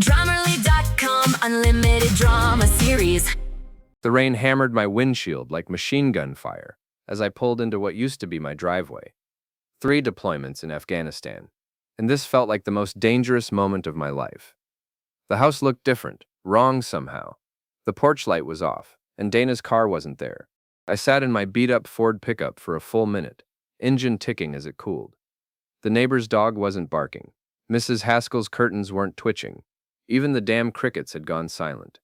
Drummerly.com Unlimited Drama Series. The rain hammered my windshield like machine gun fire as I pulled into what used to be my driveway. 3 deployments in Afghanistan, and this felt like the most dangerous moment of my life. The house looked different, wrong somehow. The porch light was off, and Dana's car wasn't there. I sat in my beat-up Ford pickup for a full minute, engine ticking as it cooled. The neighbor's dog wasn't barking. Mrs. Haskell's curtains weren't twitching. Even the damn crickets had gone silent.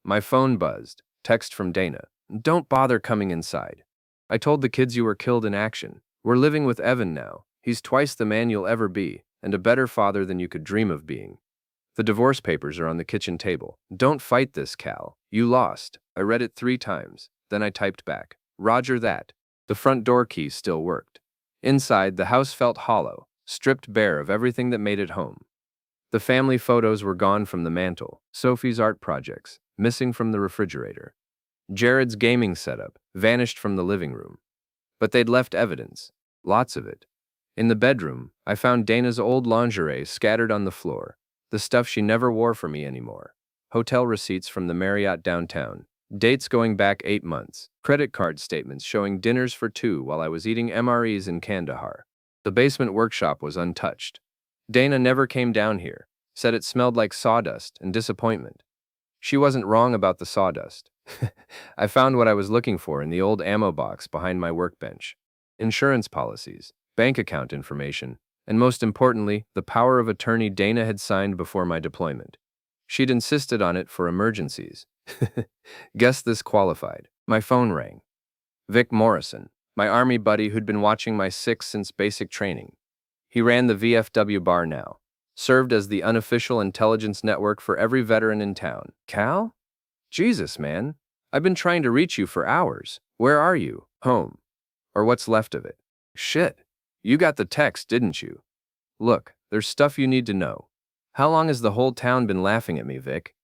My phone buzzed. Text from Dana. "Don't bother coming inside. I told the kids you were killed in action. We're living with Evan now. He's twice the man you'll ever be, and a better father than you could dream of being. The divorce papers are on the kitchen table. Don't fight this, Cal. You lost." I read it 3 times. Then I typed back, "Roger that." The front door key still worked. Inside, the house felt hollow, stripped bare of everything that made it home. The family photos were gone from the mantle, Sophie's art projects, missing from the refrigerator. Jared's gaming setup vanished from the living room. But they'd left evidence, lots of it. In the bedroom, I found Dana's old lingerie scattered on the floor, the stuff she never wore for me anymore. Hotel receipts from the Marriott downtown, dates going back 8 months, credit card statements showing dinners for 2 while I was eating MREs in Kandahar. The basement workshop was untouched. Dana never came down here, said it smelled like sawdust and disappointment. She wasn't wrong about the sawdust. I found what I was looking for in the old ammo box behind my workbench. Insurance policies, bank account information, and most importantly, the power of attorney Dana had signed before my deployment. She'd insisted on it for emergencies. Guess this qualified. My phone rang. Vic Morrison, my army buddy who'd been watching my 6 since basic training. He ran the VFW bar now, served as the unofficial intelligence network for every veteran in town. "Cal? Jesus, man. I've been trying to reach you for hours. Where are you? Home. Or what's left of it? Shit. You got the text, didn't you? Look, there's stuff you need to know. How long has the whole town been laughing at me, Vic?"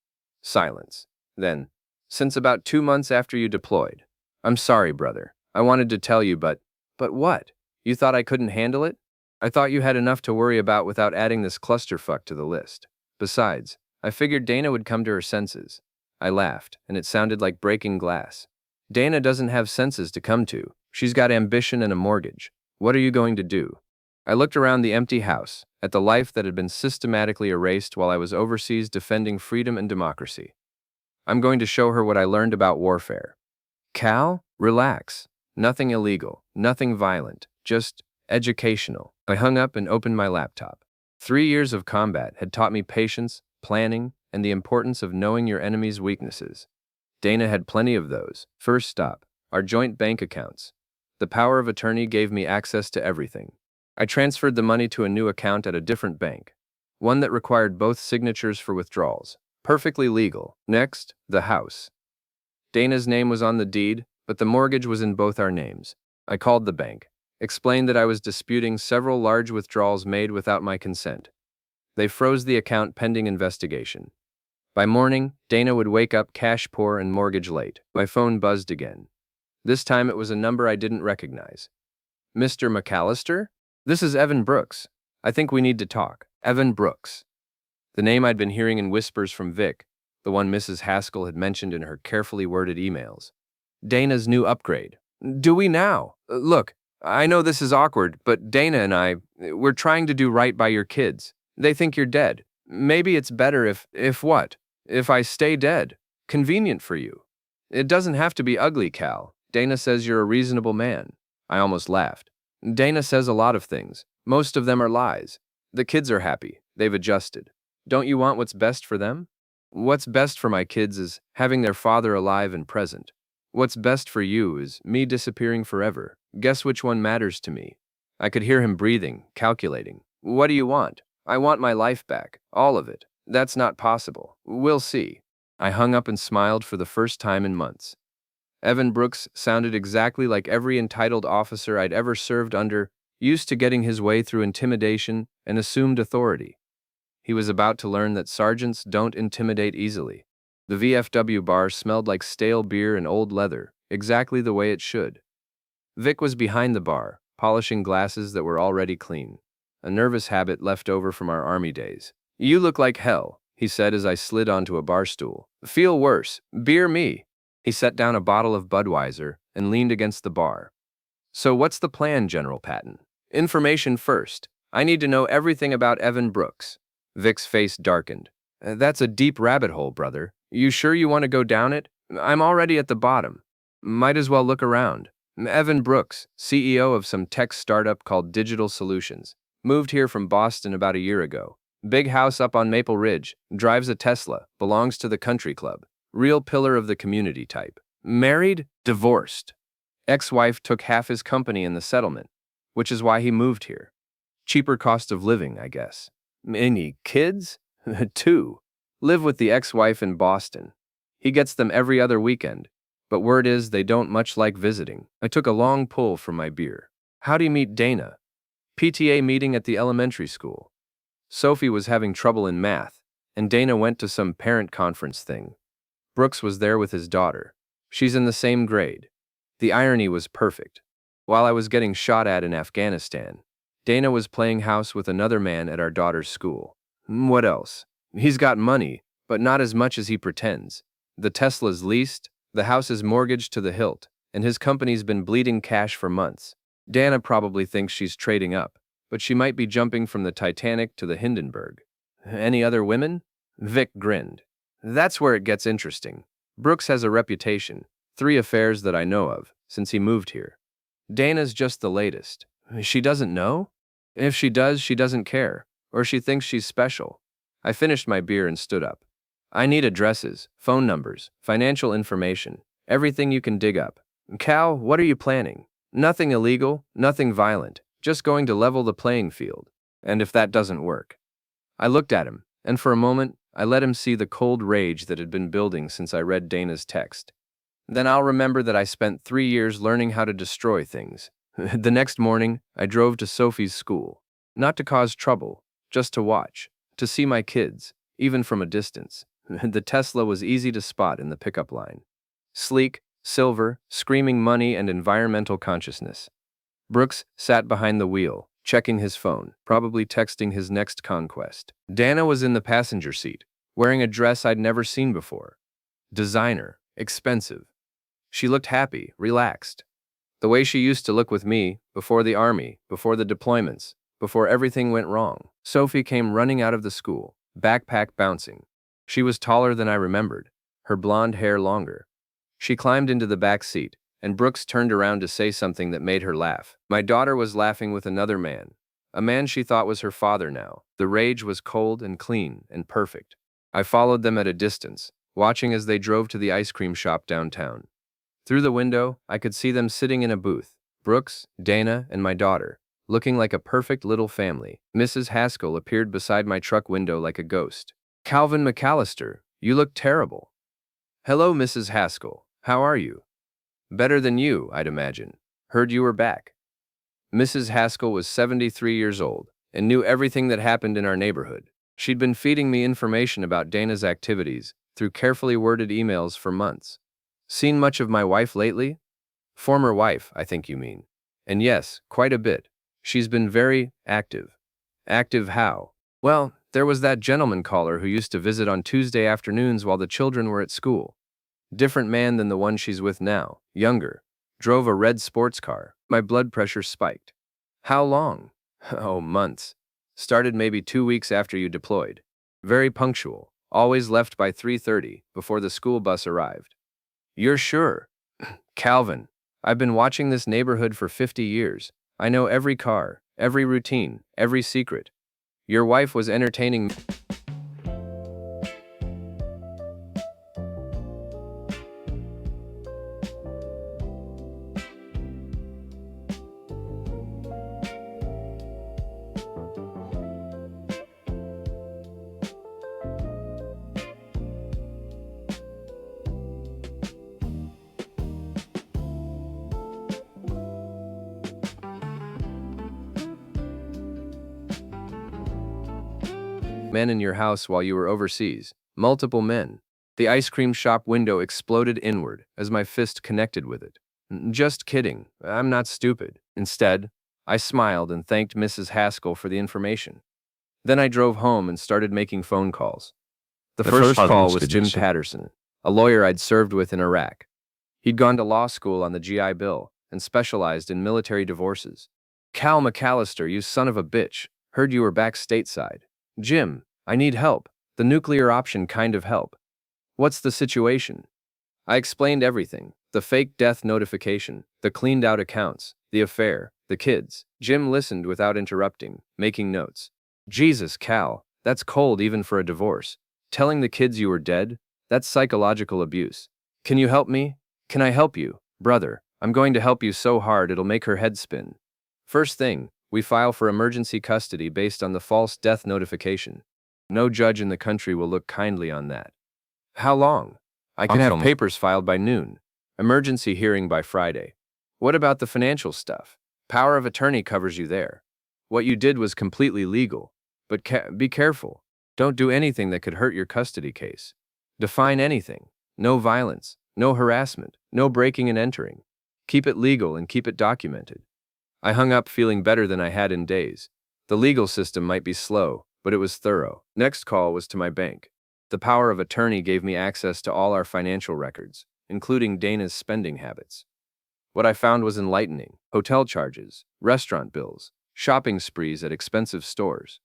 Silence. Then, "Since about 2 months after you deployed. I'm sorry, brother. I wanted to tell you, but what? You thought I couldn't handle it? I thought you had enough to worry about without adding this clusterfuck to the list. Besides, I figured Dana would come to her senses." I laughed, and it sounded like breaking glass. "Dana doesn't have senses to come to. She's got ambition and a mortgage. What are you going to do?" I looked around the empty house, at the life that had been systematically erased while I was overseas defending freedom and democracy. "I'm going to show her what I learned about warfare." "Cal, relax. Nothing illegal, nothing violent, just educational." I hung up and opened my laptop. 3 years of combat had taught me patience, planning, and the importance of knowing your enemy's weaknesses. Dana had plenty of those. First stop, our joint bank accounts. The power of attorney gave me access to everything. I transferred the money to a new account at a different bank, one that required both signatures for withdrawals. Perfectly legal. Next, the house. Dana's name was on the deed, but the mortgage was in both our names. I called the bank, explained that I was disputing several large withdrawals made without my consent. They froze the account pending investigation. By morning, Dana would wake up cash poor and mortgage late. My phone buzzed again. This time it was a number I didn't recognize. "Mr. McAllister? This is Evan Brooks. I think we need to talk." Evan Brooks. The name I'd been hearing in whispers from Vic, the one Mrs. Haskell had mentioned in her carefully worded emails. Dana's new upgrade. "Do we now? Look, I know this is awkward, but Dana and we're trying to do right by your kids. They think you're dead. Maybe it's better if what? If I stay dead. Convenient for you. It doesn't have to be ugly, Cal. Dana says you're a reasonable man." I almost laughed. "Dana says a lot of things. Most of them are lies. The kids are happy. They've adjusted. Don't you want what's best for them? What's best for my kids is having their father alive and present. What's best for you is me disappearing forever. Guess which one matters to me?" I could hear him breathing, calculating. "What do you want?" "I want my life back. All of it." "That's not possible. We'll see." I hung up and smiled for the first time in months. Evan Brooks sounded exactly like every entitled officer I'd ever served under, used to getting his way through intimidation and assumed authority. He was about to learn that sergeants don't intimidate easily. The VFW bar smelled like stale beer and old leather, exactly the way it should. Vic was behind the bar, polishing glasses that were already clean, a nervous habit left over from our army days. "You look like hell," he said as I slid onto a bar stool. Feel worse. Beer me. He set down a bottle of Budweiser and leaned against the bar. So what's the plan, General Patton? Information first. I need to know everything about Evan Brooks. Vic's face darkened. That's a deep rabbit hole, brother. You sure you want to go down it? I'm already at the bottom. Might as well look around. Evan Brooks, CEO of some tech startup called Digital Solutions, moved here from Boston about a year ago. Big house up on Maple Ridge, drives a Tesla, belongs to the country club. Real pillar of the community type. Married? Divorced. Ex-wife took half his company in the settlement, which is why he moved here. Cheaper cost of living, I guess. Any kids? 2. Live with the ex-wife in Boston. He gets them every other weekend, but word is they don't much like visiting. I took a long pull from my beer. How'd he meet Dana? PTA meeting at the elementary school. Sophie was having trouble in math, and Dana went to some parent conference thing. Brooks was there with his daughter. She's in the same grade. The irony was perfect. While I was getting shot at in Afghanistan, Dana was playing house with another man at our daughter's school. What else? He's got money, but not as much as he pretends. The Tesla's leased, the house is mortgaged to the hilt, and his company's been bleeding cash for months. Dana probably thinks she's trading up, but she might be jumping from the Titanic to the Hindenburg. Any other women? Vic grinned. That's where it gets interesting. Brooks has a reputation, 3 affairs that I know of, since he moved here. Dana's just the latest. She doesn't know? If she does, she doesn't care, or she thinks she's special. I finished my beer and stood up. I need addresses, phone numbers, financial information, everything you can dig up. Cal, what are you planning? Nothing illegal, nothing violent, just going to level the playing field. And if that doesn't work? I looked at him, and for a moment, I let him see the cold rage that had been building since I read Dana's text. Then I'll remember that I spent 3 years learning how to destroy things. The next morning, I drove to Sophie's school. Not to cause trouble, just to watch, to see my kids, even from a distance. The Tesla was easy to spot in the pickup line. Sleek, silver, screaming money and environmental consciousness. Brooks sat behind the wheel, checking his phone, probably texting his next conquest. Dana was in the passenger seat, wearing a dress I'd never seen before. Designer, expensive. She looked happy, relaxed. The way she used to look with me, before the army, before the deployments, before everything went wrong. Sophie came running out of the school, backpack bouncing. She was taller than I remembered, her blonde hair longer. She climbed into the back seat, and Brooks turned around to say something that made her laugh. My daughter was laughing with another man, a man she thought was her father now. The rage was cold and clean and perfect. I followed them at a distance, watching as they drove to the ice cream shop downtown. Through the window, I could see them sitting in a booth, Brooks, Dana, and my daughter, looking like a perfect little family. Mrs. Haskell appeared beside my truck window like a ghost. Calvin McAllister, you look terrible. Hello, Mrs. Haskell. How are you? Better than you, I'd imagine. Heard you were back. Mrs. Haskell was 73 years old and knew everything that happened in our neighborhood. She'd been feeding me information about Dana's activities through carefully worded emails for months. Seen much of my wife lately? Former wife, I think you mean. And yes, quite a bit. She's been very active. Active how? Well, there was that gentleman caller who used to visit on Tuesday afternoons while the children were at school. Different man than the one she's with now, younger. Drove a red sports car. My blood pressure spiked. How long? Oh, months. Started maybe 2 weeks after you deployed. Very punctual. Always left by 3:30, before the school bus arrived. You're sure? Calvin, I've been watching this neighborhood for 50 years. I know every car, every routine, every secret. Your wife was entertaining men in your house while you were overseas. Multiple men. The ice cream shop window exploded inward as my fist connected with it. Just kidding. I'm not stupid. Instead, I smiled and thanked Mrs. Haskell for the information. Then I drove home and started making phone calls. The first call was Jim Patterson, a lawyer I'd served with in Iraq. He'd gone to law school on the GI Bill and specialized in military divorces. Cal McAllister, you son of a bitch. Heard you were back stateside. Jim, I need help. The nuclear option kind of help. What's the situation? I explained everything. The fake death notification, the cleaned out accounts, the affair, the kids. Jim listened without interrupting, making notes. Jesus, Cal, that's cold even for a divorce. Telling the kids you were dead? That's psychological abuse. Can you help me? Can I help you? Brother, I'm going to help you so hard it'll make her head spin. First thing, we file for emergency custody based on the false death notification. No judge in the country will look kindly on that. How long? I can have papers filed by noon. Emergency hearing by Friday. What about the financial stuff? Power of attorney covers you there. What you did was completely legal. But be careful. Don't do anything that could hurt your custody case. Define anything. No violence, no harassment, no breaking and entering. Keep it legal and keep it documented. I hung up feeling better than I had in days. The legal system might be slow, but it was thorough. Next call was to my bank. The power of attorney gave me access to all our financial records, including Dana's spending habits. What I found was enlightening. Hotel charges, restaurant bills, shopping sprees at expensive stores.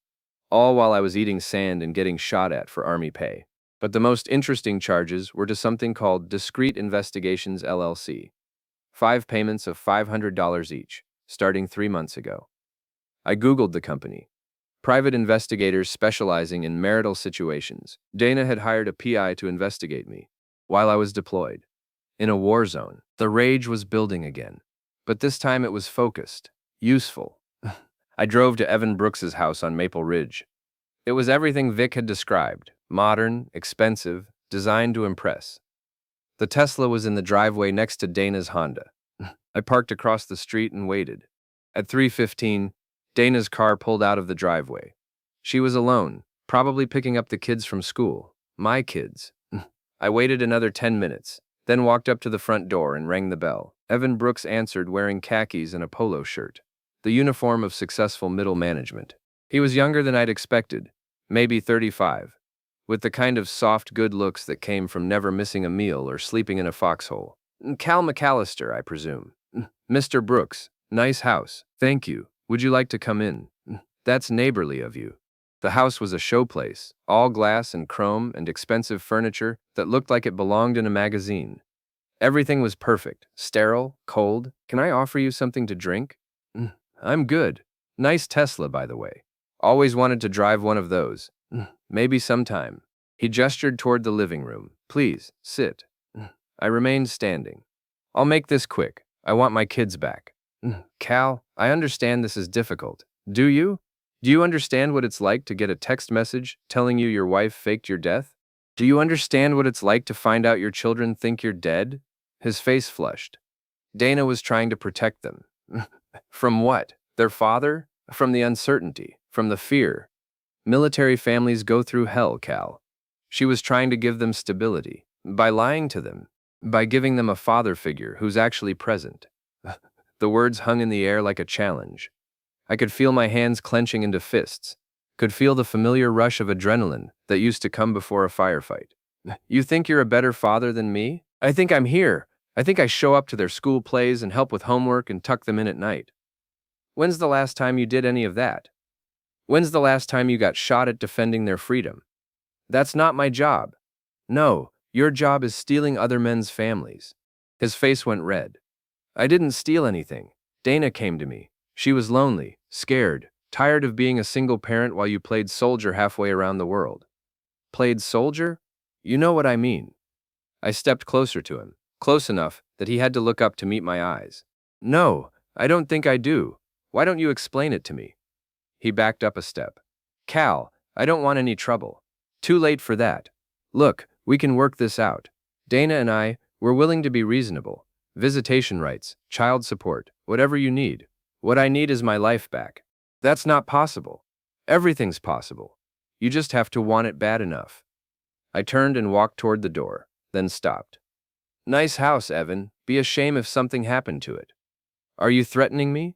All while I was eating sand and getting shot at for army pay. But the most interesting charges were to something called Discrete Investigations LLC. 5 payments of $500 each, starting 3 months ago. I Googled the company. Private investigators specializing in marital situations. Dana had hired a PI to investigate me while I was deployed. In a war zone, the rage was building again. But this time it was focused, useful. I drove to Evan Brooks's house on Maple Ridge. It was everything Vic had described. Modern, expensive, designed to impress. The Tesla was in the driveway next to Dana's Honda. I parked across the street and waited. At 3:15, Dana's car pulled out of the driveway. She was alone, probably picking up the kids from school. My kids. I waited another 10 minutes, then walked up to the front door and rang the bell. Evan Brooks answered wearing khakis and a polo shirt, the uniform of successful middle management. He was younger than I'd expected, maybe 35. With the kind of soft good looks that came from never missing a meal or sleeping in a foxhole. Cal McAllister, I presume. Mr. Brooks, nice house. Thank you. Would you like to come in? That's neighborly of you. The house was a showplace, all glass and chrome and expensive furniture that looked like it belonged in a magazine. Everything was perfect, sterile, cold. Can I offer you something to drink? I'm good. Nice Tesla, by the way. Always wanted to drive one of those. Maybe sometime. He gestured toward the living room. Please, sit. I remained standing. I'll make this quick. I want my kids back. Cal, I understand this is difficult. Do you? Do you understand what it's like to get a text message telling you your wife faked your death? Do you understand what it's like to find out your children think you're dead? His face flushed. Dana was trying to protect them. From what? Their father? From the uncertainty. From the fear. Military families go through hell, Cal. She was trying to give them stability. By lying to them. By giving them a father figure who's actually present. The words hung in the air like a challenge. I could feel my hands clenching into fists. Could feel the familiar rush of adrenaline that used to come before a firefight. You think you're a better father than me? I think I'm here. I think I show up to their school plays and help with homework and tuck them in at night. When's the last time you did any of that? When's the last time you got shot at defending their freedom? That's not my job. No, your job is stealing other men's families. His face went red. I didn't steal anything. Dana came to me. She was lonely, scared, tired of being a single parent while you played soldier halfway around the world. Played soldier? You know what I mean. I stepped closer to him, close enough that he had to look up to meet my eyes. No, I don't think I do. Why don't you explain it to me? He backed up a step. Cal, I don't want any trouble. Too late for that. Look, we can work this out. Dana and I, we're willing to be reasonable. Visitation rights, child support, whatever you need. What I need is my life back. That's not possible. Everything's possible. You just have to want it bad enough. I turned and walked toward the door, then stopped. Nice house, Evan. Be a shame if something happened to it. Are you threatening me?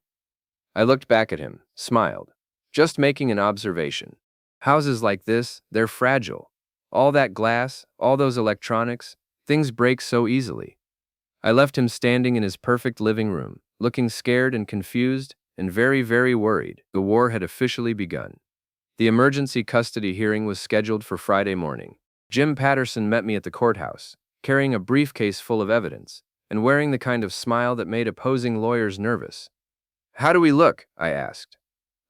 I looked back at him, smiled. Just making an observation. Houses like this, they're fragile. All that glass, all those electronics, things break so easily. I left him standing in his perfect living room, looking scared and confused and very, very worried. The war had officially begun. The emergency custody hearing was scheduled for Friday morning. Jim Patterson met me at the courthouse, carrying a briefcase full of evidence, and wearing the kind of smile that made opposing lawyers nervous. "How do we look?" I asked.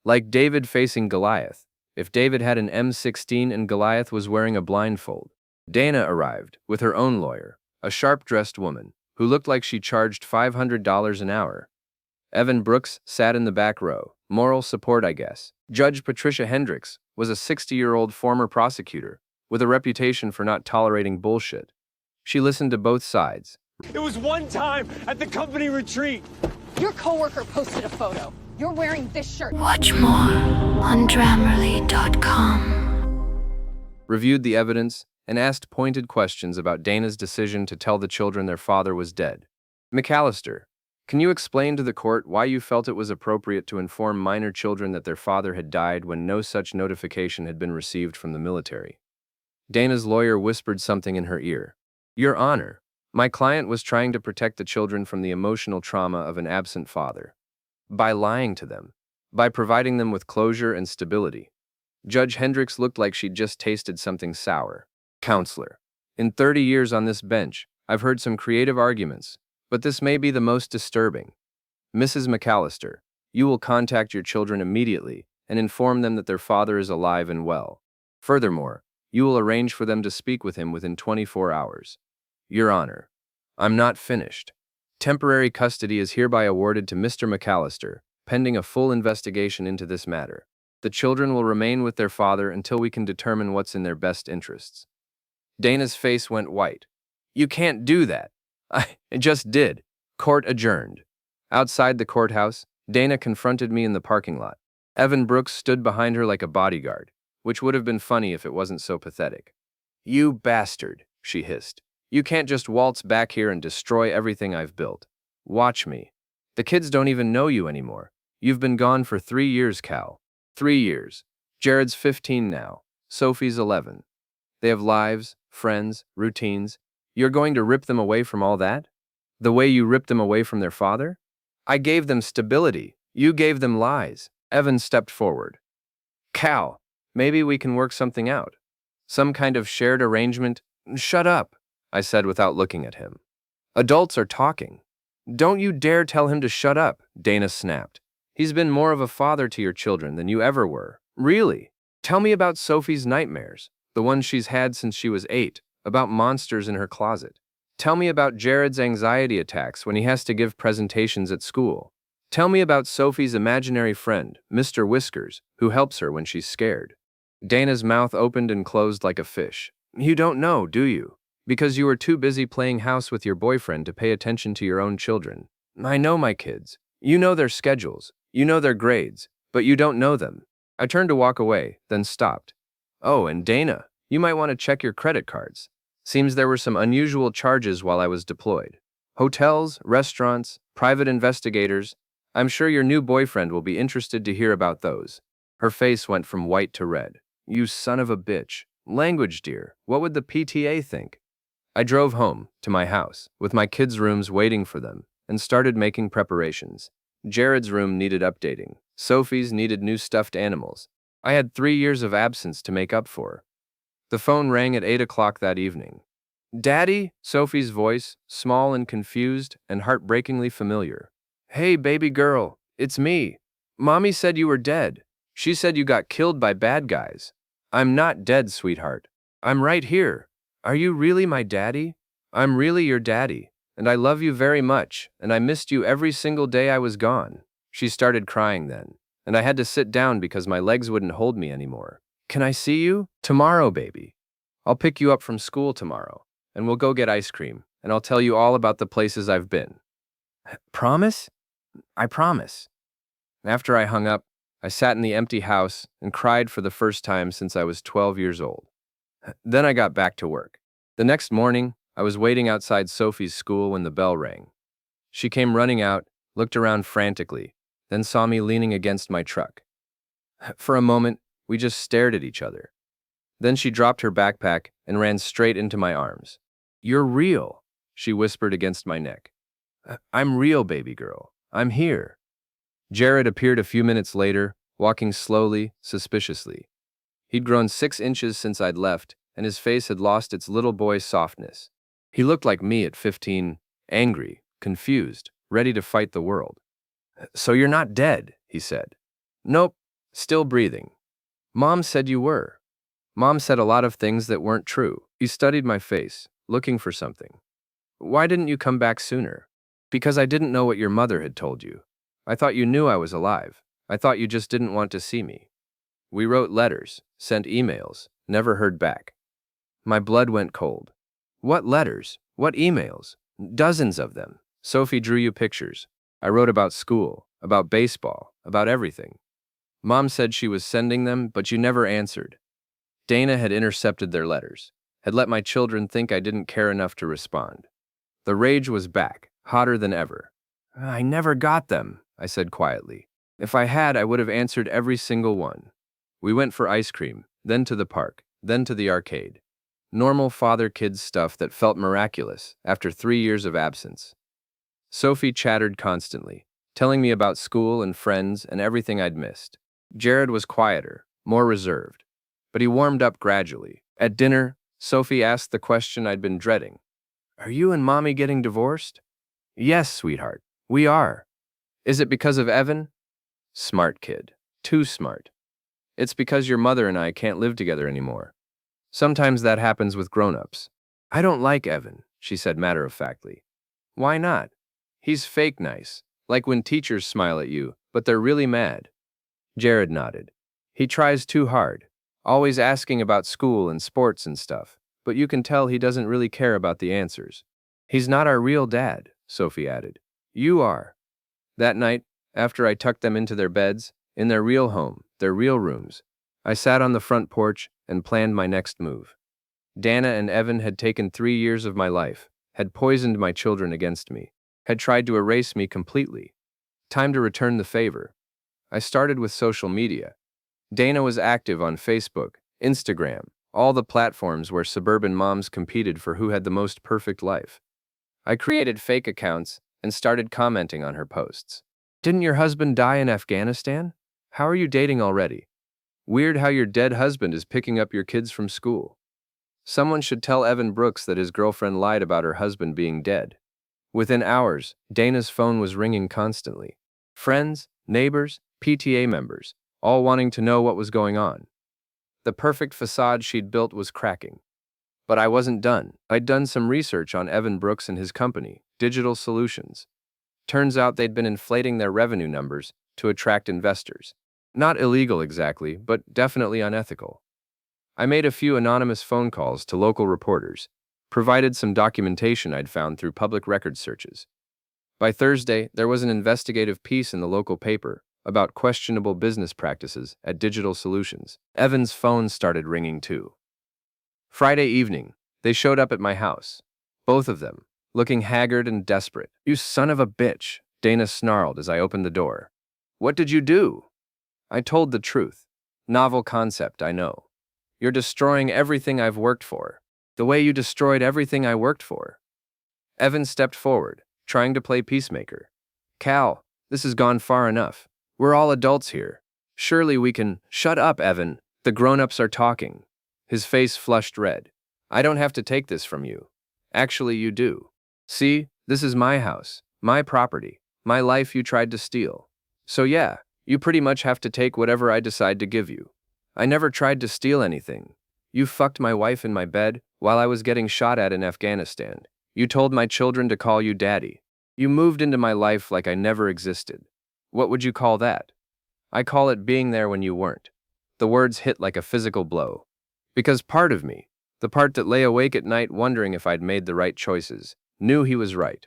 "Like David facing Goliath, if David had an M16 and Goliath was wearing a blindfold." Dana arrived, with her own lawyer, a sharp-dressed woman, who looked like she charged $500 an hour. Evan Brooks sat in the back row, moral support, I guess. Judge Patricia Hendricks was a 60-year-old former prosecutor, with a reputation for not tolerating bullshit. She listened to both sides. It was one time at the company retreat. Your coworker posted a photo. You're wearing this shirt. Watch more on Grammarly.com. Reviewed the evidence, and asked pointed questions about Dana's decision to tell the children their father was dead. "McAllister, can you explain to the court why you felt it was appropriate to inform minor children that their father had died when no such notification had been received from the military?" Dana's lawyer whispered something in her ear. "Your Honor, my client was trying to protect the children from the emotional trauma of an absent father. By lying to them. By providing them with closure and stability." Judge Hendricks looked like she'd just tasted something sour. "Counselor, in 30 years on this bench, I've heard some creative arguments, but this may be the most disturbing. Mrs. McAllister, you will contact your children immediately and inform them that their father is alive and well. Furthermore, you will arrange for them to speak with him within 24 hours. Your Honor, I'm not finished. Temporary custody is hereby awarded to Mr. McAllister, pending a full investigation into this matter. The children will remain with their father until we can determine what's in their best interests." Dana's face went white. "You can't do that." "I just did." Court adjourned. Outside the courthouse, Dana confronted me in the parking lot. Evan Brooks stood behind her like a bodyguard, which would have been funny if it wasn't so pathetic. "You bastard," she hissed. "You can't just waltz back here and destroy everything I've built. Watch me. The kids don't even know you anymore. You've been gone for 3 years, Cal. 3 years. Jared's 15 now. Sophie's 11. They have lives, friends, routines. You're going to rip them away from all that? The way you ripped them away from their father? I gave them stability. You gave them lies." Evan stepped forward. "Cal, maybe we can work something out. Some kind of shared arrangement." "Shut up," I said without looking at him. "Adults are talking." "Don't you dare tell him to shut up," Dana snapped. "He's been more of a father to your children than you ever were." "Really? Tell me about Sophie's nightmares, the ones she's had since she was 8, about monsters in her closet. Tell me about Jared's anxiety attacks when he has to give presentations at school. Tell me about Sophie's imaginary friend, Mr. Whiskers, who helps her when she's scared." Dana's mouth opened and closed like a fish. "You don't know, do you? Because you were too busy playing house with your boyfriend to pay attention to your own children. I know my kids. You know their schedules. You know their grades, but you don't know them." I turned to walk away, then stopped. "Oh, and Dana, you might want to check your credit cards. Seems there were some unusual charges while I was deployed. Hotels, restaurants, private investigators. I'm sure your new boyfriend will be interested to hear about those." Her face went from white to red. "You son of a bitch. Language, dear. What would the PTA think?" I drove home, to my house, with my kids' rooms waiting for them, and started making preparations. Jared's room needed updating. Sophie's needed new stuffed animals. I had 3 years of absence to make up for. The phone rang at 8 o'clock that evening. "Daddy?" Sophie's voice, small and confused and heartbreakingly familiar. "Hey, baby girl, it's me. Mommy said you were dead. She said you got killed by bad guys." "I'm not dead, sweetheart. I'm right here. Are you really my daddy?" "I'm really your daddy, and I love you very much, and I missed you every single day I was gone." She started crying then, and I had to sit down because my legs wouldn't hold me anymore. "Can I see you?" "Tomorrow, baby. I'll pick you up from school tomorrow, and we'll go get ice cream, and I'll tell you all about the places I've been." "Promise?" "I promise." After I hung up, I sat in the empty house and cried for the first time since I was 12 years old. Then I got back to work. The next morning, I was waiting outside Sophie's school when the bell rang. She came running out, looked around frantically, then saw me leaning against my truck. For a moment, we just stared at each other. Then she dropped her backpack and ran straight into my arms. "You're real," she whispered against my neck. "I'm real, baby girl. I'm here." Jared appeared a few minutes later, walking slowly, suspiciously. He'd grown 6 inches since I'd left, and his face had lost its little boy softness. He looked like me at 15, angry, confused, ready to fight the world. "So you're not dead," he said. "Nope, still breathing. Mom said you were." Mom said a lot of things that weren't true. He studied my face, looking for something. "Why didn't you come back sooner?" "Because I didn't know what your mother had told you. I thought you knew I was alive. I thought you just didn't want to see me." We wrote letters, sent emails, never heard back. My blood went cold. "What letters? What emails?" "Dozens of them. Sophie drew you pictures. I wrote about school, about baseball, about everything. Mom said she was sending them, but you never answered." Dana had intercepted their letters, had let my children think I didn't care enough to respond. The rage was back, hotter than ever. "I never got them," I said quietly. "If I had, I would have answered every single one." We went for ice cream, then to the park, then to the arcade. Normal father-kid stuff that felt miraculous after 3 years of absence. Sophie chattered constantly, telling me about school and friends and everything I'd missed. Jared was quieter, more reserved, but he warmed up gradually. At dinner, Sophie asked the question I'd been dreading. "Are you and Mommy getting divorced?" "Yes, sweetheart, we are." "Is it because of Evan?" "Smart kid. Too smart." "It's because your mother and I can't live together anymore. Sometimes that happens with grown-ups." "I don't like Evan," she said matter-of-factly. "Why not?" "He's fake nice, like when teachers smile at you, but they're really mad." Jared nodded. "He tries too hard, always asking about school and sports and stuff, but you can tell he doesn't really care about the answers." "He's not our real dad," Sophie added. "You are." That night, after I tucked them into their beds, in their real home, their real rooms, I sat on the front porch and planned my next move. Dana and Evan had taken 3 years of my life, had poisoned my children against me, had tried to erase me completely. Time to return the favor. I started with social media. Dana was active on Facebook, Instagram, all the platforms where suburban moms competed for who had the most perfect life. I created fake accounts and started commenting on her posts. "Didn't your husband die in Afghanistan? How are you dating already? Weird how your dead husband is picking up your kids from school. Someone should tell Evan Brooks that his girlfriend lied about her husband being dead." Within hours, Dana's phone was ringing constantly. Friends, neighbors, PTA members, all wanting to know what was going on. The perfect facade she'd built was cracking. But I wasn't done. I'd done some research on Evan Brooks and his company, Digital Solutions. Turns out they'd been inflating their revenue numbers to attract investors. Not illegal exactly, but definitely unethical. I made a few anonymous phone calls to local reporters, provided some documentation I'd found through public record searches. By Thursday, there was an investigative piece in the local paper about questionable business practices at Digital Solutions. Evan's phone started ringing too. Friday evening, they showed up at my house. Both of them, looking haggard and desperate. "You son of a bitch," Dana snarled as I opened the door. "What did you do?" I told the truth. Novel concept, I know. "You're destroying everything I've worked for. The way you destroyed everything I worked for." Evan stepped forward, trying to play peacemaker. "Cal, this has gone far enough. We're all adults here. Surely we can—" "Shut up, Evan. The grown-ups are talking." His face flushed red. "I don't have to take this from you. Actually, you do. See, this is my house, my property, my life you tried to steal. So yeah, you pretty much have to take whatever I decide to give you. I never tried to steal anything. You fucked my wife in my bed while I was getting shot at in Afghanistan. You told my children to call you daddy. You moved into my life like I never existed. What would you call that? I call it being there when you weren't." The words hit like a physical blow. Because part of me, the part that lay awake at night wondering if I'd made the right choices, knew he was right.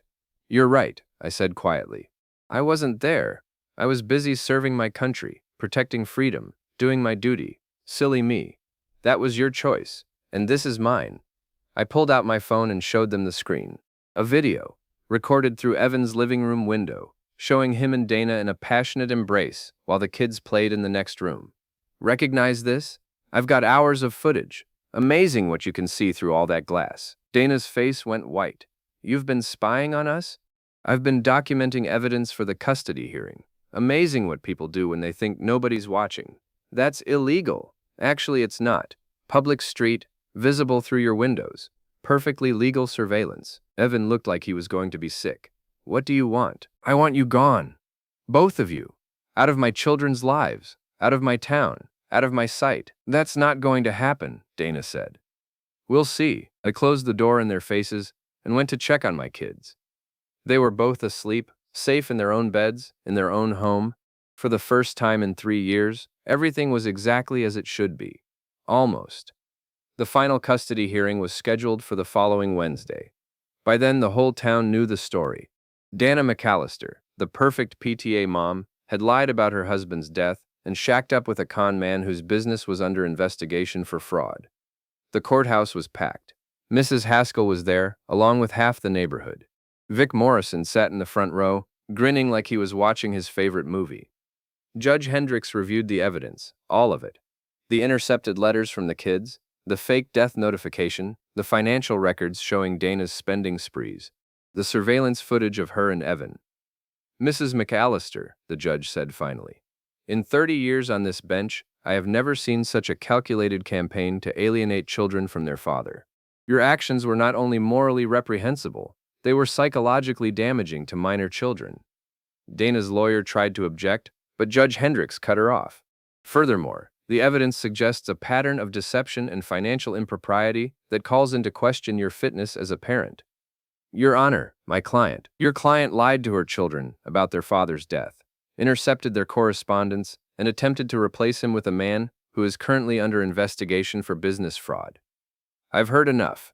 "You're right," I said quietly. "I wasn't there. I was busy serving my country, protecting freedom, doing my duty. Silly me. That was your choice, and this is mine." I pulled out my phone and showed them the screen. A video, recorded through Evan's living room window, showing him and Dana in a passionate embrace while the kids played in the next room. "Recognize this?" I've got hours of footage. Amazing what you can see through all that glass. Dana's face went white. You've been spying on us? I've been documenting evidence for the custody hearing. Amazing what people do when they think nobody's watching. That's illegal. Actually, it's not. Public street, visible through your windows. Perfectly legal surveillance. Evan looked like he was going to be sick. What do you want? I want you gone. Both of you. Out of my children's lives. Out of my town. Out of my sight. That's not going to happen, Dana said. We'll see. I closed the door in their faces and went to check on my kids. They were both asleep, safe in their own beds, in their own home. For the first time in 3 years, everything was exactly as it should be. Almost. The final custody hearing was scheduled for the following Wednesday. By then, the whole town knew the story. Dana McAllister, the perfect PTA mom, had lied about her husband's death and shacked up with a con man whose business was under investigation for fraud. The courthouse was packed. Mrs. Haskell was there, along with half the neighborhood. Vic Morrison sat in the front row, grinning like he was watching his favorite movie. Judge Hendricks reviewed the evidence, all of it. The intercepted letters from the kids, the fake death notification, the financial records showing Dana's spending sprees, the surveillance footage of her and Evan. Mrs. McAllister, the judge said finally, in 30 years on this bench, I have never seen such a calculated campaign to alienate children from their father. Your actions were not only morally reprehensible, they were psychologically damaging to minor children. Dana's lawyer tried to object, but Judge Hendricks cut her off. Furthermore, the evidence suggests a pattern of deception and financial impropriety that calls into question your fitness as a parent. Your Honor, your client lied to her children about their father's death, intercepted their correspondence, and attempted to replace him with a man who is currently under investigation for business fraud. I've heard enough.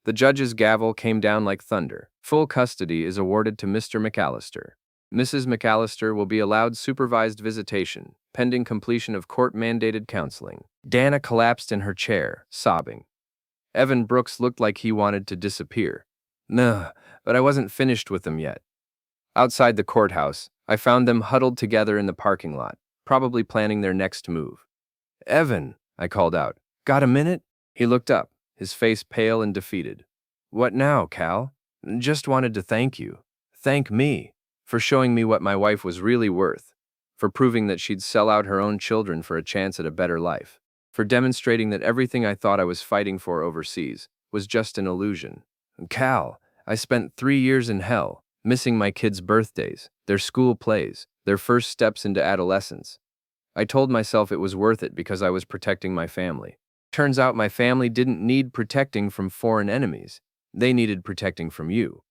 The judge's gavel came down like thunder. Full custody is awarded to Mr. McAllister. Mrs. McAllister will be allowed supervised visitation, pending completion of court-mandated counseling. Dana collapsed in her chair, sobbing. Evan Brooks looked like he wanted to disappear. Nah, but I wasn't finished with them yet. Outside the courthouse, I found them huddled together in the parking lot, probably planning their next move. Evan, I called out, got a minute? He looked up, his face pale and defeated. What now, Cal? Just wanted to thank you. Thank me. For showing me what my wife was really worth. For proving that she'd sell out her own children for a chance at a better life. For demonstrating that everything I thought I was fighting for overseas was just an illusion. Cal, I spent 3 years in hell, missing my kids' birthdays, their school plays, their first steps into adolescence. I told myself it was worth it because I was protecting my family. Turns out my family didn't need protecting from foreign enemies. They needed protecting from you.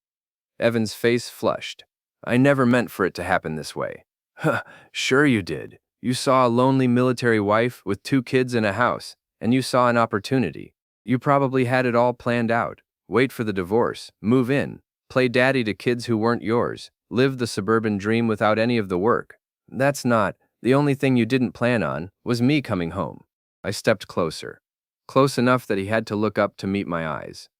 Evan's face flushed. I never meant for it to happen this way. Huh, sure you did. You saw a lonely military wife with 2 kids in a house, and you saw an opportunity. You probably had it all planned out. Wait for the divorce, move in, play daddy to kids who weren't yours, live the suburban dream without any of the work. That's not. The only thing you didn't plan on was me coming home. I stepped closer. Close enough that he had to look up to meet my eyes.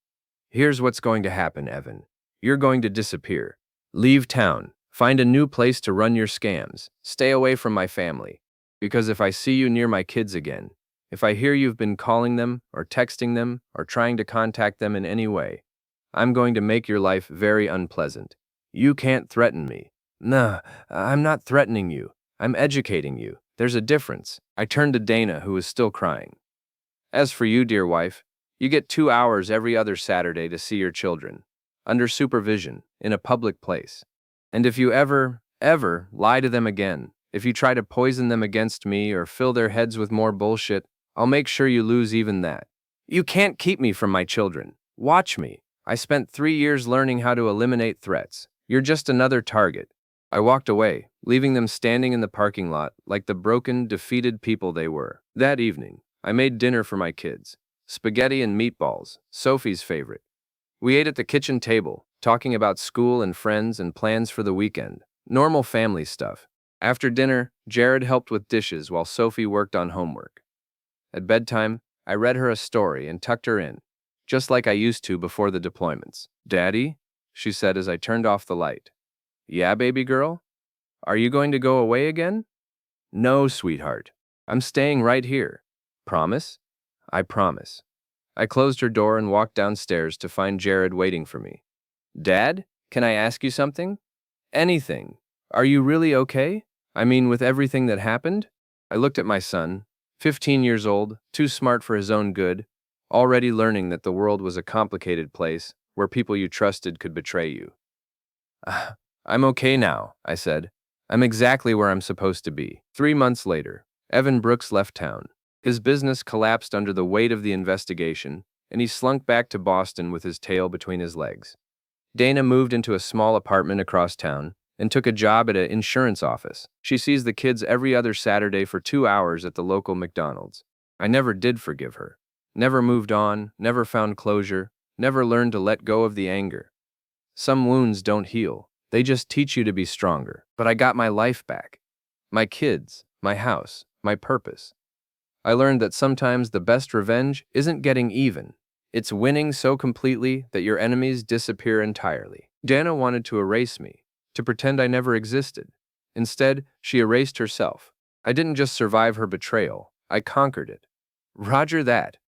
Here's what's going to happen, Evan. You're going to disappear. Leave town. Find a new place to run your scams. Stay away from my family. Because if I see you near my kids again, if I hear you've been calling them, or texting them, or trying to contact them in any way, I'm going to make your life very unpleasant. You can't threaten me. Nah, I'm not threatening you. I'm educating you. There's a difference. I turned to Dana, who was still crying. As for you, dear wife, you get 2 hours every other Saturday to see your children, under supervision, in a public place. And if you ever lie to them again, if you try to poison them against me or fill their heads with more bullshit, I'll make sure you lose even that. You can't keep me from my children. Watch me. I spent 3 years learning how to eliminate threats. You're just another target. I walked away, leaving them standing in the parking lot like the broken, defeated people they were. That evening, I made dinner for my kids. Spaghetti and meatballs, Sophie's favorite. We ate at the kitchen table, talking about school and friends and plans for the weekend. Normal family stuff. After dinner, Jared helped with dishes while Sophie worked on homework. At bedtime, I read her a story and tucked her in, just like I used to before the deployments. Daddy, she said as I turned off the light. Yeah, baby girl? Are you going to go away again? No, sweetheart. I'm staying right here. promise? I promise. I closed her door and walked downstairs to find Jared waiting for me. Dad, can I ask you something? Anything. Are you really okay? I mean, with everything that happened? I looked at my son, 15 years old, too smart for his own good, already learning that the world was a complicated place where people you trusted could betray you. I'm okay now, I said. I'm exactly where I'm supposed to be. 3 months later, Evan Brooks left town. His business collapsed under the weight of the investigation, and he slunk back to Boston with his tail between his legs. Dana moved into a small apartment across town and took a job at an insurance office. She sees the kids every other Saturday for 2 hours at the local McDonald's. I never did forgive her. Never moved on, never found closure, never learned to let go of the anger. Some wounds don't heal. They just teach you to be stronger. But I got my life back. My kids, my house, my purpose. I learned that sometimes the best revenge isn't getting even. It's winning so completely that your enemies disappear entirely. Dana wanted to erase me, to pretend I never existed. Instead, she erased herself. I didn't just survive her betrayal, I conquered it. Roger that.